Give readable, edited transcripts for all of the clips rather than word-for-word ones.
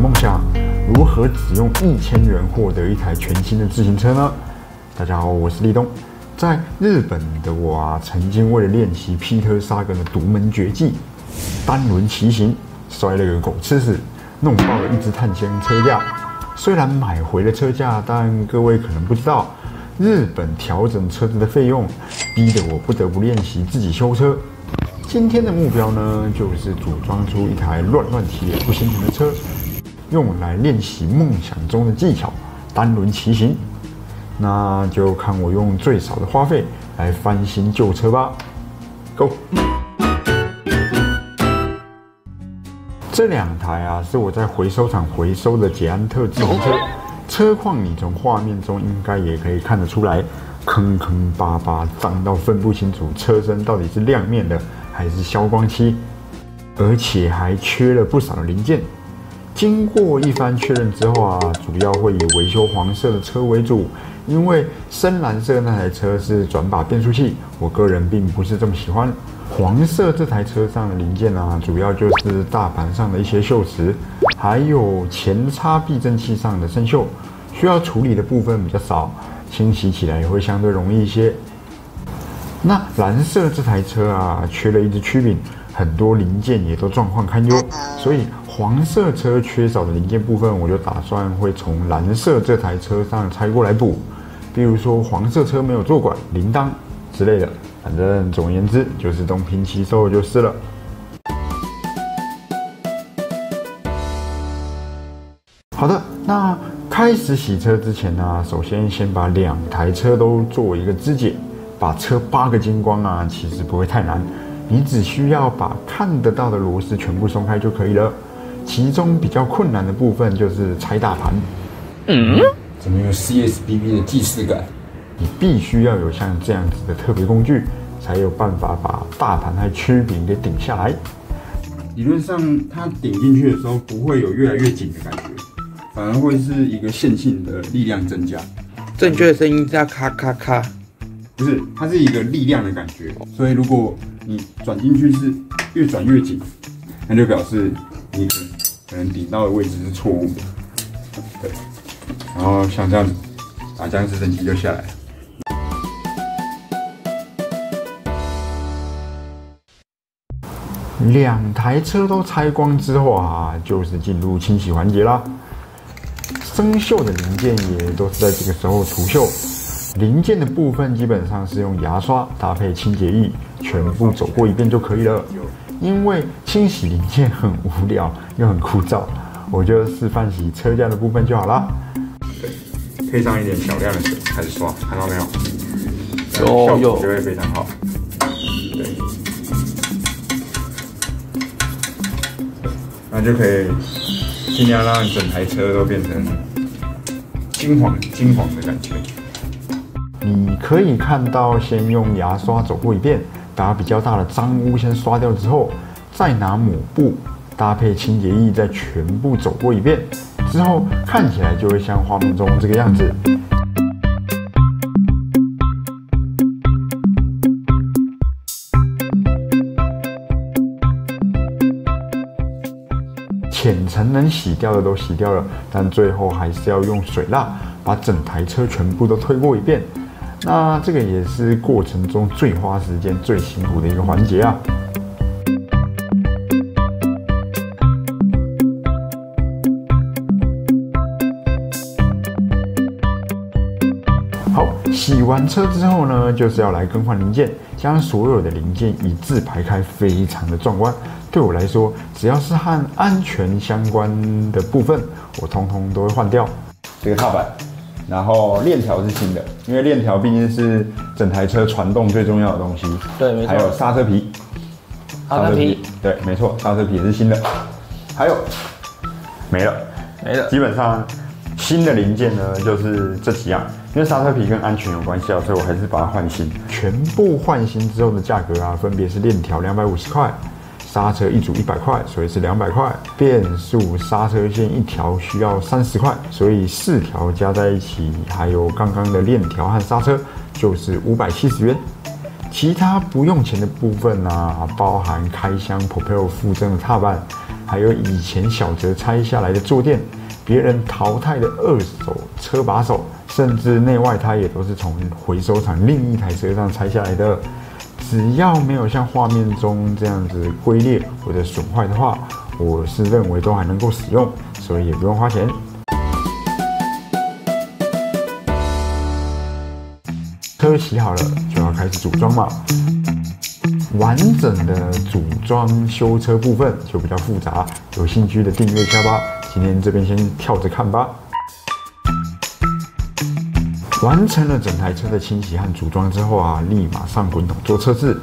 梦想，如何只用1000元获得一台全新的自行车呢？大家好，我是立东。在日本的我曾经为了练习皮特沙根的独门绝技单轮骑行，摔了个狗吃屎，弄爆了一只碳纤车架。虽然买回了车架，但各位可能不知道，日本调整车子的费用，逼得我不得不练习自己修车。今天的目标呢，就是组装出一台乱骑也不心疼的车，用来练习梦想中的技巧——单轮骑行。那就看我用最少的花费来翻新旧车吧。Go！ 这2台是我在回收厂回收的捷安特自行车，车况你从画面中应该也可以看得出来，坑坑巴巴，脏到分不清楚车身到底是亮面的还是消光漆，而且还缺了不少的零件。经过一番确认之后主要会以维修黄色的车为主，因为深蓝色那台车是转把变速器，我个人并不是这么喜欢。黄色这台车上的零件主要就是大盘上的一些锈蚀，还有前叉避震器上的生锈，需要处理的部分比较少，清洗起来也会相对容易一些。那蓝色这台车缺了一只曲柄，很多零件也都状况堪忧，所以黄色车缺少的零件部分，我就打算会从蓝色这台车上拆过来补，比如说黄色车没有坐管、铃铛之类的，反正总而言之就是东拼西凑就是了。好的，那开始洗车之前首先把2台车都做一个肢解，把车8个精光其实不会太难，你只需要把看得到的螺丝全部松开就可以了。其中比较困难的部分就是拆大盘。怎么有 CSBB 的既视感？你必须要有像这样子的特别工具，才有办法把大盘和曲柄给顶下来。理论上，它顶进去的时候不会有越来越紧的感觉，反而会是一个线性的力量增加。正确的声音叫咔咔咔，不是，它是一个力量的感觉。所以如果你转进去是越转越紧，那就表示你可能顶到的位置是错误的。对，然后像这样子，这样子整体就下来了。2台车都拆光之后就是进入清洗环节啦。生锈的零件也都是在这个时候除锈。零件的部分基本上是用牙刷搭配清洁液全部走过一遍就可以了。因为清洗零件很无聊又很枯燥，我就示范洗车架的部分就好啦。配上一点小量的水开始刷，看到没有？效果就会非常好。对，那就可以尽量让整台车都变成金黄的感觉。你可以看到，先用牙刷走过一遍，把比较大的脏污先刷掉之后，再拿抹布搭配清洁液再全部走过一遍，之后看起来就会像画面中这个样子。浅层能洗掉的都洗掉了，但最后还是要用水蜡把整台车全部都推过一遍。那这个也是过程中最花时间、最辛苦的一个环节好，洗完车之后呢，就是要来更换零件，将所有的零件一字排开，非常的壮观。对我来说，只要是和安全相关的部分，我通通都会换掉。这个踏板，然后链条是新的，因为链条毕竟是整台车传动最重要的东西。对，没错。还有刹车皮，对，没错，刹车皮也是新的。还有没了，基本上新的零件呢就是这几样，因为刹车皮跟安全有关系所以我还是把它换新。全部换新之后的价格分别是链条250块。刹车一组100块，所以是200块。变速刹车线1条需要30块，所以4条加在一起，还有刚刚的链条和刹车，就是570元。其他不用钱的部分包含开箱 Propel 附赠的踏板，还有以前小折拆下来的坐垫，别人淘汰的二手车把手，甚至内外胎也都是从回收厂另一台车上拆下来的。只要没有像画面中这样子龟裂或者损坏的话，我是认为都还能够使用，所以也不用花钱。车洗好了就要开始组装嘛。完整的组装修车部分就比较复杂，有兴趣的订阅一下吧。今天这边先跳着看吧。完成了整台车的清洗和组装之后啊，立马上滚筒做测试。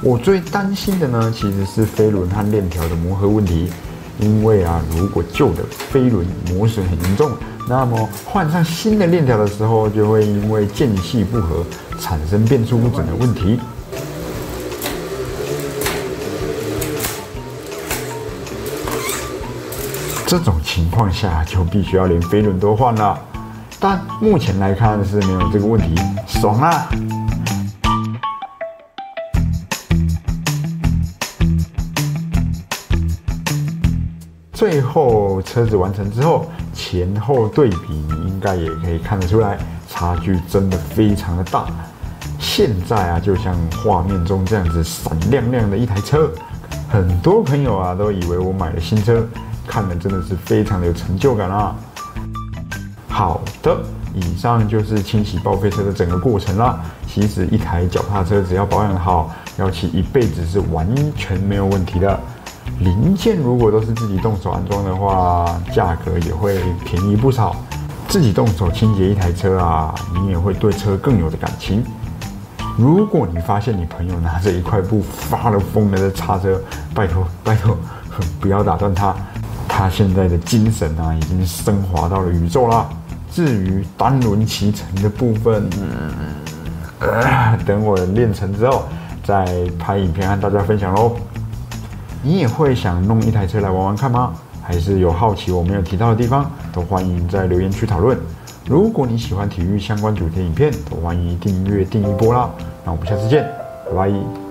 我最担心的呢，其实是飞轮和链条的磨合问题。因为啊，如果旧的飞轮磨损很严重，那么换上新的链条的时候，就会因为间隙不合产生变速不准的问题。这种情况下就必须要连飞轮都换了，但目前来看是没有这个问题，爽啦！最后车子完成之后，前后对比你应该也可以看得出来，差距真的非常的大。现在啊，就像画面中这样子闪亮亮的一台车，很多朋友啊都以为我买了新车。看了真的是非常的有成就感啊！好的，以上就是清洗报废车的整个过程啦。其实一台脚踏车只要保养好，要骑一辈子是完全没有问题的。零件如果都是自己动手安装的话，价格也会便宜不少。自己动手清洁一台车啊，你也会对车更有的感情。如果你发现你朋友拿着一块布发了疯的在擦车，拜托不要打断他。他现在的精神啊，已经升华到了宇宙啦。至于单轮骑乘的部分，等我练成之后再拍影片和大家分享咯。你也会想弄一台车来玩玩看吗？还是有好奇我没有提到的地方，都欢迎在留言区讨论。如果你喜欢体育相关主题影片，都欢迎订阅订一波啦。那我们下次见，拜拜。